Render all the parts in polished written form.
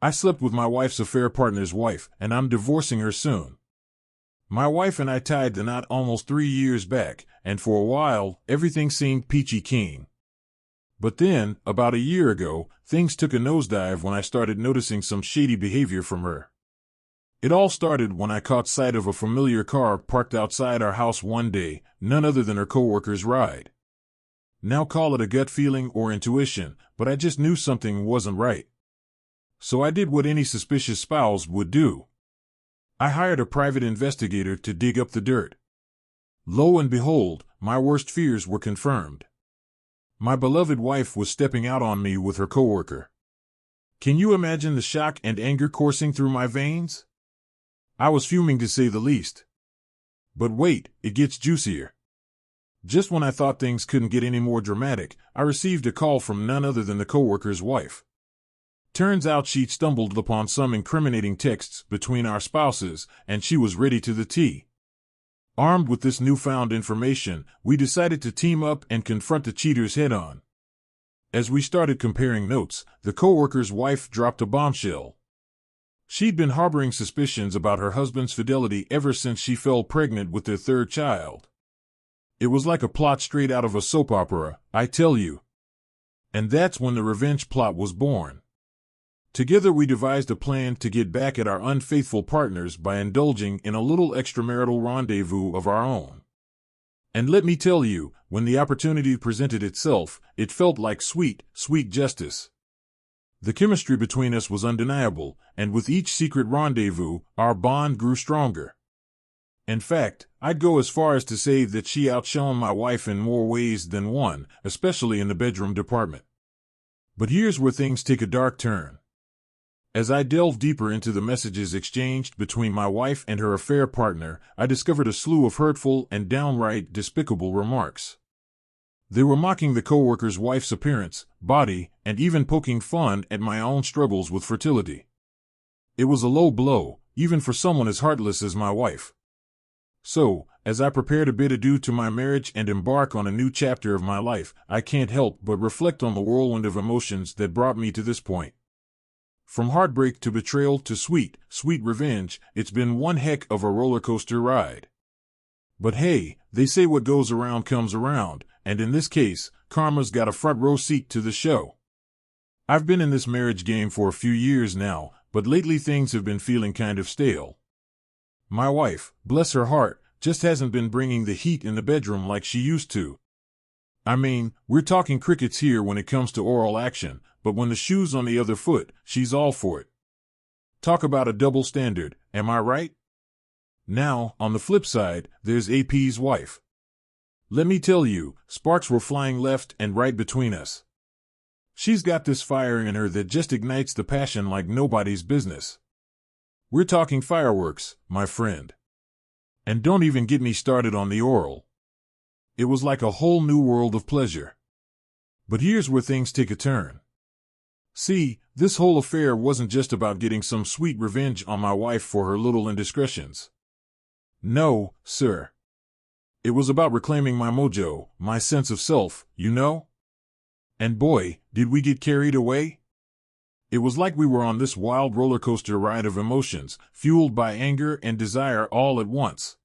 I slept with my wife's affair partner's wife, and I'm divorcing her soon. My wife and I tied the knot almost 3 years back, and for a while, everything seemed peachy keen. But then, about a year ago, things took a nosedive when I started noticing some shady behavior from her. It all started when I caught sight of a familiar car parked outside our house one day, none other than her coworker's ride. Now call it a gut feeling or intuition, but I just knew something wasn't right. So I did what any suspicious spouse would do. I hired a private investigator to dig up the dirt. Lo and behold, my worst fears were confirmed. My beloved wife was stepping out on me with her coworker. Can you imagine the shock and anger coursing through my veins? I was fuming to say the least. But wait, it gets juicier. Just when I thought things couldn't get any more dramatic, I received a call from none other than the coworker's wife. Turns out she'd stumbled upon some incriminating texts between our spouses, and she was ready to the T. Armed with this newfound information, we decided to team up and confront the cheaters head-on. As we started comparing notes, the coworker's wife dropped a bombshell. She'd been harboring suspicions about her husband's fidelity ever since she fell pregnant with their third child. It was like a plot straight out of a soap opera, I tell you. And that's when the revenge plot was born. Together we devised a plan to get back at our unfaithful partners by indulging in a little extramarital rendezvous of our own. And let me tell you, when the opportunity presented itself, it felt like sweet, sweet justice. The chemistry between us was undeniable, and with each secret rendezvous, our bond grew stronger. In fact, I'd go as far as to say that she outshone my wife in more ways than one, especially in the bedroom department. But here's where things take a dark turn. As I delved deeper into the messages exchanged between my wife and her affair partner, I discovered a slew of hurtful and downright despicable remarks. They were mocking the coworker's wife's appearance, body, and even poking fun at my own struggles with fertility. It was a low blow, even for someone as heartless as my wife. So, as I prepare to bid adieu to my marriage and embark on a new chapter of my life, I can't help but reflect on the whirlwind of emotions that brought me to this point. From heartbreak to betrayal to sweet, sweet revenge, it's been one heck of a roller coaster ride. But hey, they say what goes around comes around, and in this case, karma's got a front row seat to the show. I've been in this marriage game for a few years now, but lately things have been feeling kind of stale. My wife, bless her heart, just hasn't been bringing the heat in the bedroom like she used to. I mean, we're talking crickets here when it comes to oral action, but when the shoe's on the other foot, she's all for it. Talk about a double standard, am I right? Now, on the flip side, there's AP's wife. Let me tell you, sparks were flying left and right between us. She's got this fire in her that just ignites the passion like nobody's business. We're talking fireworks, my friend. And don't even get me started on the oral. It was like a whole new world of pleasure. But here's where things take a turn. See, this whole affair wasn't just about getting some sweet revenge on my wife for her little indiscretions. No, sir. It was about reclaiming my mojo, my sense of self, you know? And boy, did we get carried away? It was like we were on this wild roller coaster ride of emotions, fueled by anger and desire all at once.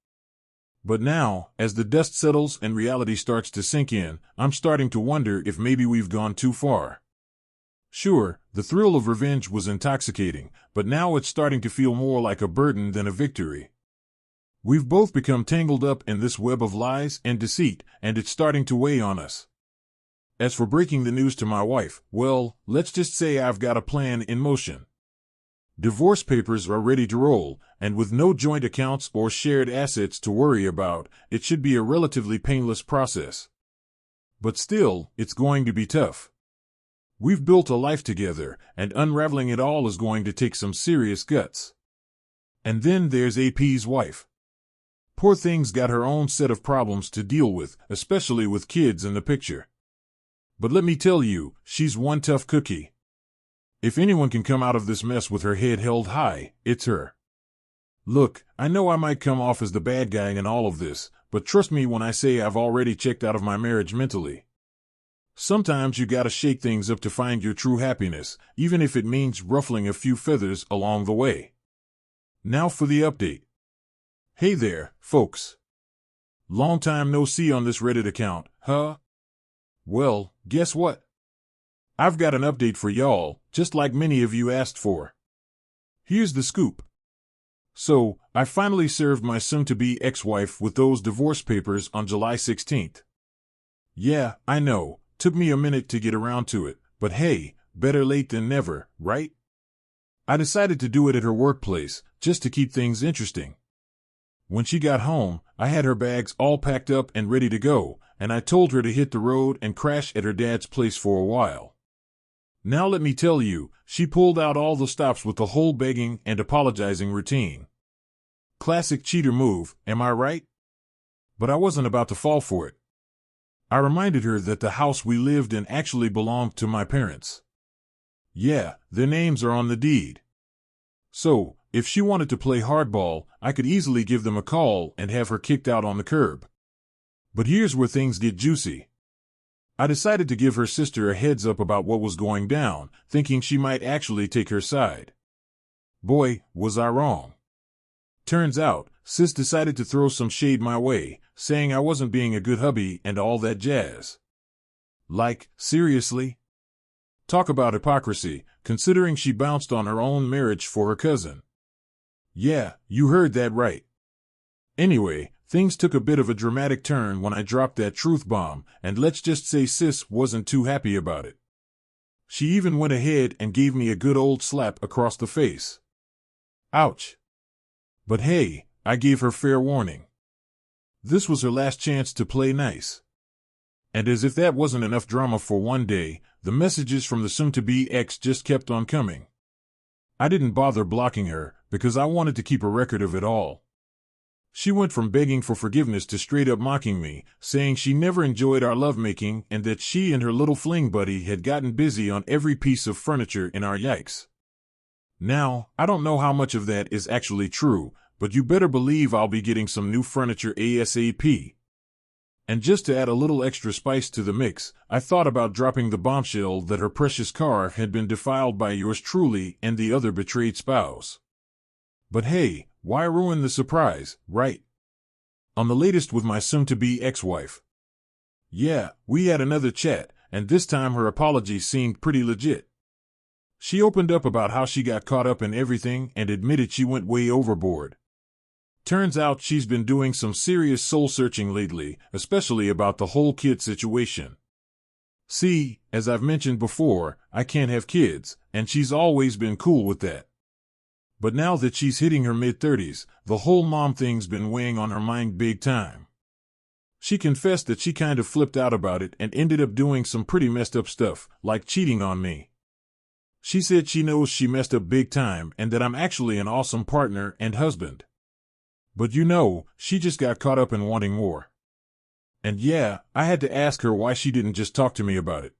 But now, as the dust settles and reality starts to sink in, I'm starting to wonder if maybe we've gone too far. Sure, the thrill of revenge was intoxicating, but now it's starting to feel more like a burden than a victory. We've both become tangled up in this web of lies and deceit, and it's starting to weigh on us. As for breaking the news to my wife, well, let's just say I've got a plan in motion. Divorce papers are ready to roll, and with no joint accounts or shared assets to worry about, it should be a relatively painless process. But still, it's going to be tough. We've built a life together, and unraveling it all is going to take some serious guts. And then there's AP's wife. Poor thing's got her own set of problems to deal with, especially with kids in the picture. But let me tell you, she's one tough cookie. If anyone can come out of this mess with her head held high, it's her. Look, I know I might come off as the bad guy in all of this, but trust me when I say I've already checked out of my marriage mentally. Sometimes you gotta shake things up to find your true happiness, even if it means ruffling a few feathers along the way. Now for the update. Hey there, folks. Long time no see on this Reddit account, huh? Well, guess what? I've got an update for y'all, just like many of you asked for. Here's the scoop. So, I finally served my soon-to-be ex-wife with those divorce papers on July 16th. Yeah, I know, took me a minute to get around to it, but hey, better late than never, right? I decided to do it at her workplace, just to keep things interesting. When she got home, I had her bags all packed up and ready to go, and I told her to hit the road and crash at her dad's place for a while. Now let me tell you, she pulled out all the stops with the whole begging and apologizing routine. Classic cheater move, am I right? But I wasn't about to fall for it. I reminded her that the house we lived in actually belonged to my parents. Yeah, their names are on the deed. So, if she wanted to play hardball, I could easily give them a call and have her kicked out on the curb. But here's where things get juicy. I decided to give her sister a heads up about what was going down, thinking she might actually take her side. Boy, was I wrong. Turns out, sis decided to throw some shade my way, saying I wasn't being a good hubby and all that jazz. Like, seriously? Talk about hypocrisy, considering she bounced on her own marriage for her cousin. Yeah, you heard that right. Anyway, things took a bit of a dramatic turn when I dropped that truth bomb, and let's just say sis wasn't too happy about it. She even went ahead and gave me a good old slap across the face. Ouch. But hey, I gave her fair warning. This was her last chance to play nice. And as if that wasn't enough drama for one day, the messages from the soon-to-be ex just kept on coming. I didn't bother blocking her, because I wanted to keep a record of it all. She went from begging for forgiveness to straight up mocking me, saying she never enjoyed our lovemaking and that she and her little fling buddy had gotten busy on every piece of furniture in our yikes. Now, I don't know how much of that is actually true, but you better believe I'll be getting some new furniture ASAP. And just to add a little extra spice to the mix, I thought about dropping the bombshell that her precious car had been defiled by yours truly and the other betrayed spouse. But hey, why ruin the surprise, right? On the latest with my soon-to-be ex-wife. Yeah, we had another chat, and this time her apology seemed pretty legit. She opened up about how she got caught up in everything and admitted she went way overboard. Turns out she's been doing some serious soul-searching lately, especially about the whole kid situation. See, as I've mentioned before, I can't have kids, and she's always been cool with that. But now that she's hitting her mid-30s, the whole mom thing's been weighing on her mind big time. She confessed that she kind of flipped out about it and ended up doing some pretty messed up stuff, like cheating on me. She said she knows she messed up big time and that I'm actually an awesome partner and husband. But you know, she just got caught up in wanting more. And yeah, I had to ask her why she didn't just talk to me about it.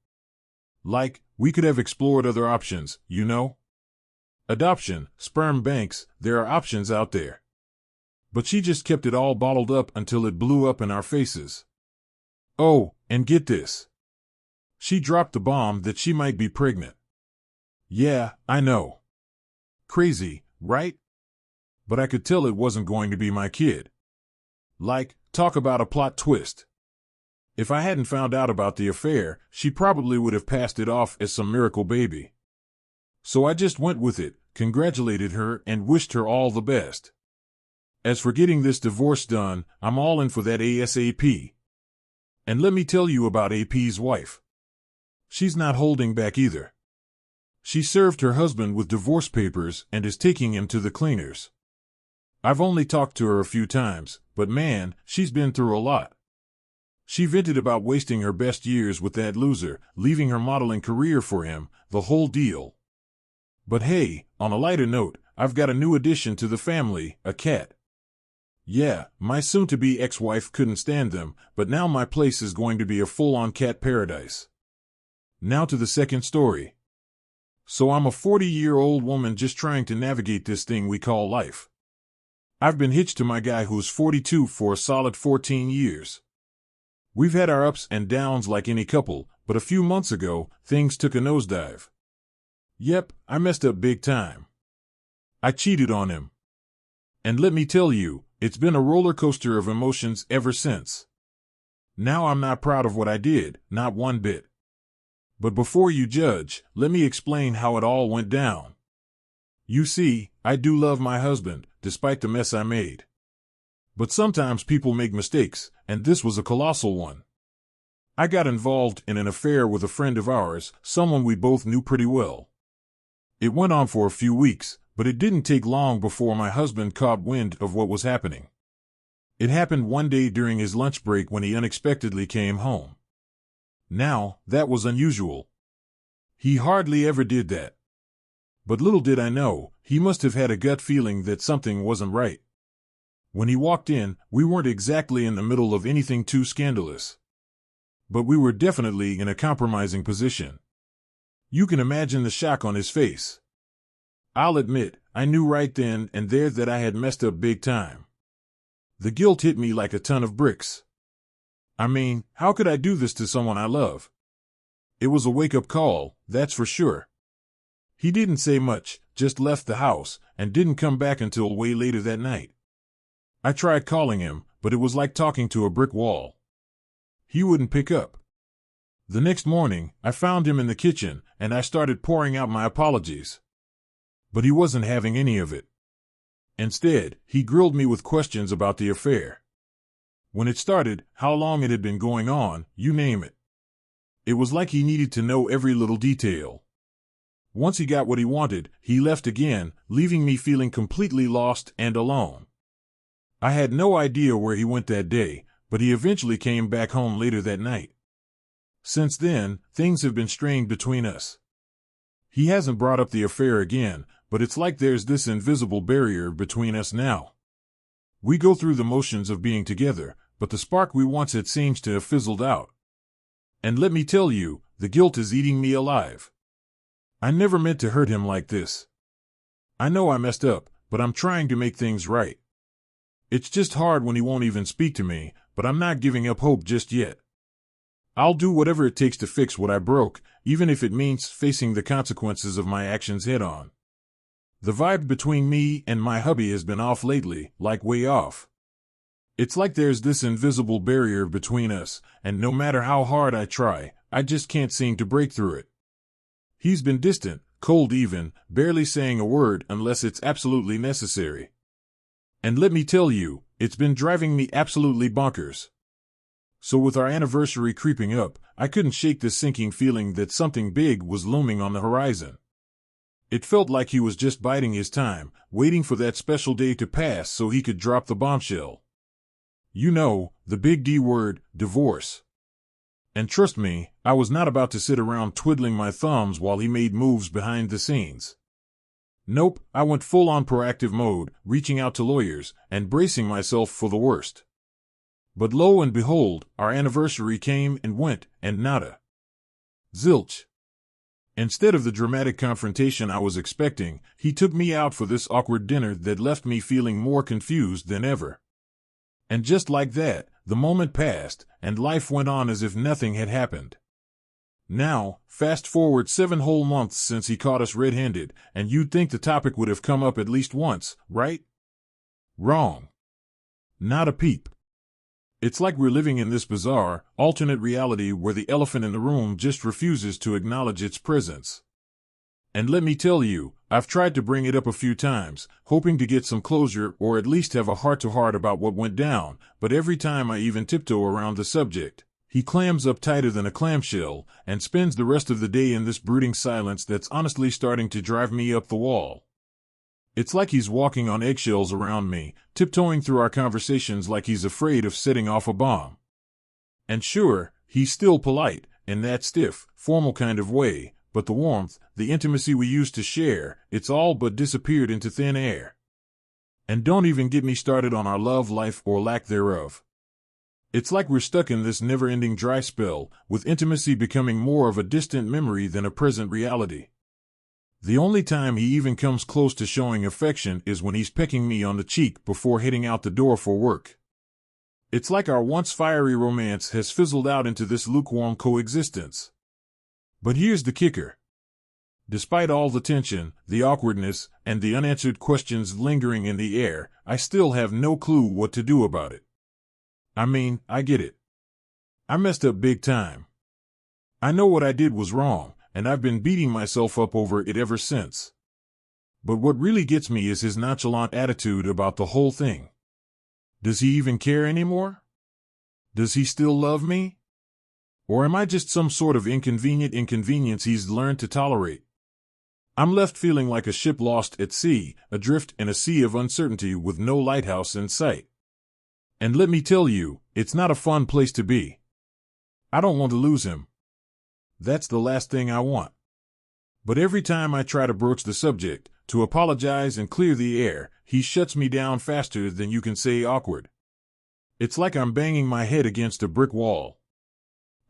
Like, we could have explored other options, you know? Adoption, sperm banks, there are options out there. But she just kept it all bottled up until it blew up in our faces. Oh, and get this. She dropped the bomb that she might be pregnant. Yeah, I know. Crazy, right? But I could tell it wasn't going to be my kid. Like, talk about a plot twist. If I hadn't found out about the affair, she probably would have passed it off as some miracle baby. So I just went with it, congratulated her, and wished her all the best. As for getting this divorce done, I'm all in for that ASAP. And let me tell you about AP's wife. She's not holding back either. She served her husband with divorce papers and is taking him to the cleaners. I've only talked to her a few times, but man, she's been through a lot. She vented about wasting her best years with that loser, leaving her modeling career for him, the whole deal. But hey, on a lighter note, I've got a new addition to the family, a cat. Yeah, my soon-to-be ex-wife couldn't stand them, but now my place is going to be a full-on cat paradise. Now to the second story. So I'm a 40-year-old woman just trying to navigate this thing we call life. I've been hitched to my guy who's 42 for a solid 14 years. We've had our ups and downs like any couple, but a few months ago, things took a nosedive. Yep, I messed up big time. I cheated on him. And let me tell you, it's been a roller coaster of emotions ever since. Now I'm not proud of what I did, not one bit. But before you judge, let me explain how it all went down. You see, I do love my husband, despite the mess I made. But sometimes people make mistakes, and this was a colossal one. I got involved in an affair with a friend of ours, someone we both knew pretty well. It went on for a few weeks, but it didn't take long before my husband caught wind of what was happening. It happened one day during his lunch break when he unexpectedly came home. Now, that was unusual. He hardly ever did that. But little did I know, he must have had a gut feeling that something wasn't right. When he walked in, we weren't exactly in the middle of anything too scandalous. But we were definitely in a compromising position. You can imagine the shock on his face. I'll admit, I knew right then and there that I had messed up big time. The guilt hit me like a ton of bricks. I mean, how could I do this to someone I love? It was a wake-up call, that's for sure. He didn't say much, just left the house, and didn't come back until way later that night. I tried calling him, but it was like talking to a brick wall. He wouldn't pick up. The next morning, I found him in the kitchen, and I started pouring out my apologies. But he wasn't having any of it. Instead, he grilled me with questions about the affair. When it started, how long it had been going on, you name it. It was like he needed to know every little detail. Once he got what he wanted, he left again, leaving me feeling completely lost and alone. I had no idea where he went that day, but he eventually came back home later that night. Since then, things have been strained between us. He hasn't brought up the affair again, but it's like there's this invisible barrier between us now. We go through the motions of being together, but the spark we once had seems to have fizzled out. And let me tell you, the guilt is eating me alive. I never meant to hurt him like this. I know I messed up, but I'm trying to make things right. It's just hard when he won't even speak to me, but I'm not giving up hope just yet. I'll do whatever it takes to fix what I broke, even if it means facing the consequences of my actions head on. The vibe between me and my hubby has been off lately, like way off. It's like there's this invisible barrier between us, and no matter how hard I try, I just can't seem to break through it. He's been distant, cold even, barely saying a word unless it's absolutely necessary. And let me tell you, it's been driving me absolutely bonkers. So with our anniversary creeping up, I couldn't shake the sinking feeling that something big was looming on the horizon. It felt like he was just biding his time, waiting for that special day to pass so he could drop the bombshell. You know, the big D word, divorce. And trust me, I was not about to sit around twiddling my thumbs while he made moves behind the scenes. Nope, I went full-on proactive mode, reaching out to lawyers, and bracing myself for the worst. But lo and behold, our anniversary came and went, and nada. Zilch. Instead of the dramatic confrontation I was expecting, he took me out for this awkward dinner that left me feeling more confused than ever. And just like that, the moment passed, and life went on as if nothing had happened. Now, fast forward 7 whole months since he caught us red-handed, and you'd think the topic would have come up at least once, right? Wrong. Not a peep. It's like we're living in this bizarre, alternate reality where the elephant in the room just refuses to acknowledge its presence. And let me tell you, I've tried to bring it up a few times, hoping to get some closure or at least have a heart-to-heart about what went down, but every time I even tiptoe around the subject, he clams up tighter than a clamshell and spends the rest of the day in this brooding silence that's honestly starting to drive me up the wall. It's like he's walking on eggshells around me, tiptoeing through our conversations like he's afraid of setting off a bomb. And sure, he's still polite, in that stiff, formal kind of way, but the warmth, the intimacy we used to share, it's all but disappeared into thin air. And don't even get me started on our love life or lack thereof. It's like we're stuck in this never-ending dry spell, with intimacy becoming more of a distant memory than a present reality. The only time he even comes close to showing affection is when he's pecking me on the cheek before heading out the door for work. It's like our once fiery romance has fizzled out into this lukewarm coexistence. But here's the kicker. Despite all the tension, the awkwardness, and the unanswered questions lingering in the air, I still have no clue what to do about it. I mean, I get it. I messed up big time. I know what I did was wrong, and I've been beating myself up over it ever since. But what really gets me is his nonchalant attitude about the whole thing. Does he even care anymore? Does he still love me? Or am I just some sort of inconvenience he's learned to tolerate? I'm left feeling like a ship lost at sea, adrift in a sea of uncertainty with no lighthouse in sight. And let me tell you, it's not a fun place to be. I don't want to lose him. That's the last thing I want. But every time I try to broach the subject, to apologize and clear the air, he shuts me down faster than you can say awkward. It's like I'm banging my head against a brick wall.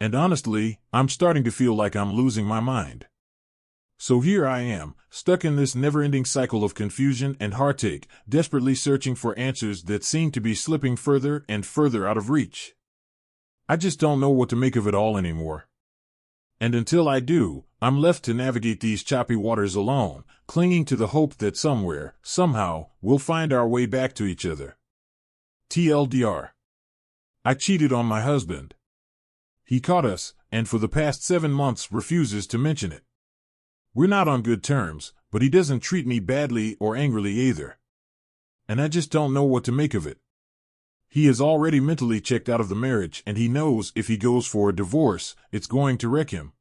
And honestly, I'm starting to feel like I'm losing my mind. So here I am, stuck in this never-ending cycle of confusion and heartache, desperately searching for answers that seem to be slipping further and further out of reach. I just don't know what to make of it all anymore. And until I do, I'm left to navigate these choppy waters alone, clinging to the hope that somewhere, somehow, we'll find our way back to each other. TLDR. I cheated on my husband. He caught us, and for the past 7 months refuses to mention it. We're not on good terms, but he doesn't treat me badly or angrily either. And I just don't know what to make of it. He is already mentally checked out of the marriage, and he knows if he goes for a divorce, it's going to wreck him.